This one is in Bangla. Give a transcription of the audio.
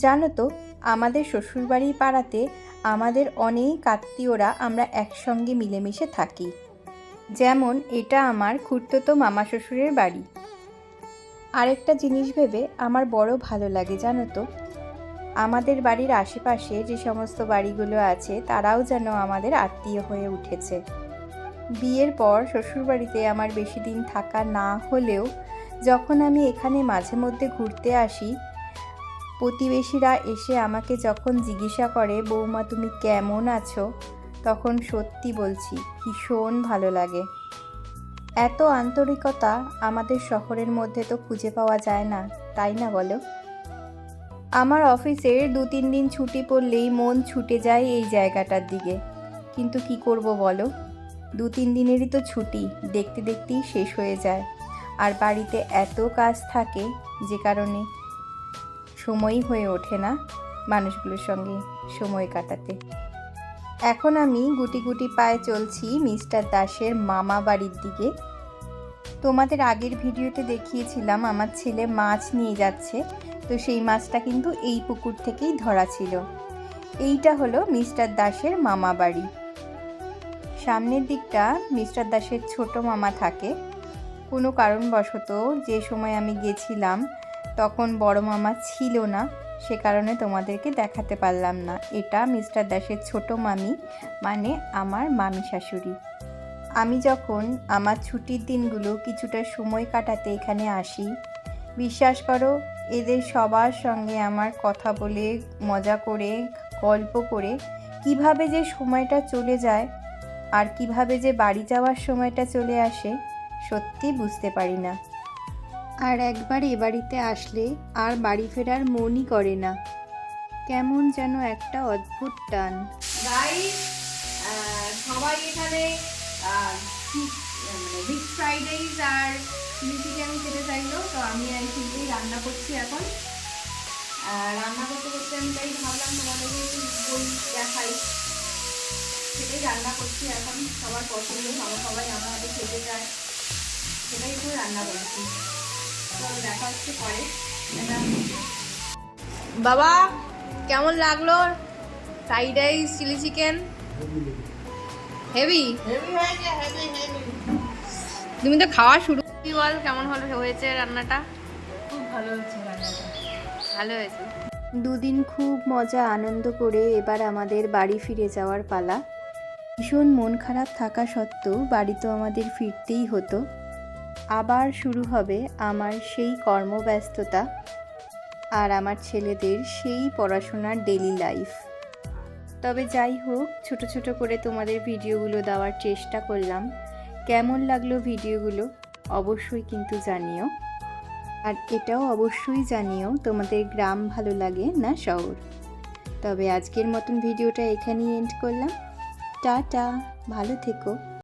জানো তো, আমাদের শ্বশুরবাড়ির পাড়াতে আমাদের অনেক আত্মীয়রা আমরা একসঙ্গে মিলেমিশে থাকি। যেমন এটা আমার খুড়তুতো মামা শ্বশুরের বাড়ি। আরেকটা জিনিস ভেবে আমার বড় ভালো লাগে জানো তো, আমাদের বাড়ির আশেপাশে যে সমস্ত বাড়িগুলো আছে তারাও যেন আমাদের আত্মীয় হয়ে উঠেছে। বিয়ের পর শ্বশুরবাড়িতে আমার বেশি দিন থাকা না হলেও যখন আমি এখানে মাঝে মধ্যে ঘুরতে আসি, প্রতিবেশীরা এসে আমাকে যখন জিজ্ঞাসা করে বৌমা তুমি কেমন আছো, তখন সত্যি বলছি ভীষণ ভালো লাগে। এত আন্তরিকতা আমাদের শহরের মধ্যে তো খুঁজে পাওয়া যায় না, তাই না বলো? আমার অফিসের 2-3 দিন ছুটি পড়লেই মন ছুটে যায় এই জায়গাটার দিকে, কিন্তু কি করব বলো, 2-3 দিনেরই তো ছুটি, দেখতে দেখতেই শেষ হয়ে যায়। আর বাড়িতে এত কাজ থাকে যে কারণে সময়ই হয়ে ওঠে না মানুষগুলোর সঙ্গে সময় কাটাতে। এখন আমি গুটি গুটি পায়ে চলছি মিস্টার দাসের মামা বাড়ির দিকে। তোমাদের আগের ভিডিওতে দেখিয়েছিলাম আমার ছেলে মাছ নিয়ে যাচ্ছে, তো সেই মাছটা কিন্তু এই পুকুর থেকেই ধরা ছিল। এইটা হলো মিস্টার দাসের মামা বাড়ি। সামনের দিকটা মিস্টার দাসের ছোট মামা থাকে। কোনো কারণবশত যে সময় আমি গেছিলাম তখন বড় মামা ছিল না, সে কারণে তোমাদেরকে দেখাতে পারলাম না। এটা মিস্টার দাসের ছোট মামি, মানে আমার মামি শাশুড়ি। আমি যখন আমার ছুটির দিনগুলো কিছুটা সময় কাটাতে এখানে আসি, বিশ্বাস করো এদের সবার সঙ্গে আমার কথা বলে, মজা করে, গল্প করে কিভাবে যে সময়টা চলে যায় আর কিভাবে যে বাড়ি যাওয়ার সময়টা চলে আসে সত্যি বুঝতে পারি না। আর একবার এ বাড়িতে আসলে আর বাড়ি ফেরার মনই করে না, কেমন যেন একটা অদ্ভুত টান। সবাই এখানে মিক্স ফ্রাইড রাইস আর চিলি চিকেন খেতে চাইলো, তো আমি আর কি রান্না করছি এখন। রান্না করতে করতে আমি তাই ভাবলাম তোমাদেরকে একটু বই দেখাই, সেটাই রান্না করছি এখন। সবার পছন্দ, সবাই আমার হাতে খেতে চায়, সেটাই একটু রান্না করছি। তো দেখা হচ্ছে পরে। বাবা কেমন লাগলো fried rice chilli chicken? Heavy হয়েছে, হেভি। তুমি তো খাওয়া শুরু কি বল, কেমন হয়েছে রান্নাটা? খুব ভালো হয়েছে রান্নাটা। ভালো হয়েছে। দুদিন খুব মজা আনন্দ করে এবার আমাদের বাড়ি ফিরে যাওয়ার পালা। ভীষণ মন খারাপ থাকা সত্ত্বেও বাড়ি তো আমাদের ফিরতেই হতো। আবার শুরু হবে আমার সেই কর্মব্যস্ততা আর আমার ছেলেদের সেই পড়াশোনার ডেলি লাইফ। তবে যাই হোক, ছোট ছোট করে তোমাদের ভিডিওগুলো দেওয়ার চেষ্টা করলাম। কেমন লাগলো ভিডিওগুলো অবশ্যই কিন্তু জানিও। আর এটাও অবশ্যই জানিও তোমাদের গ্রাম ভালো লাগে না শহর। তবে আজকের মতন ভিডিওটা এখানেই এন্ড করলাম। টাটা, ভালো থেকো।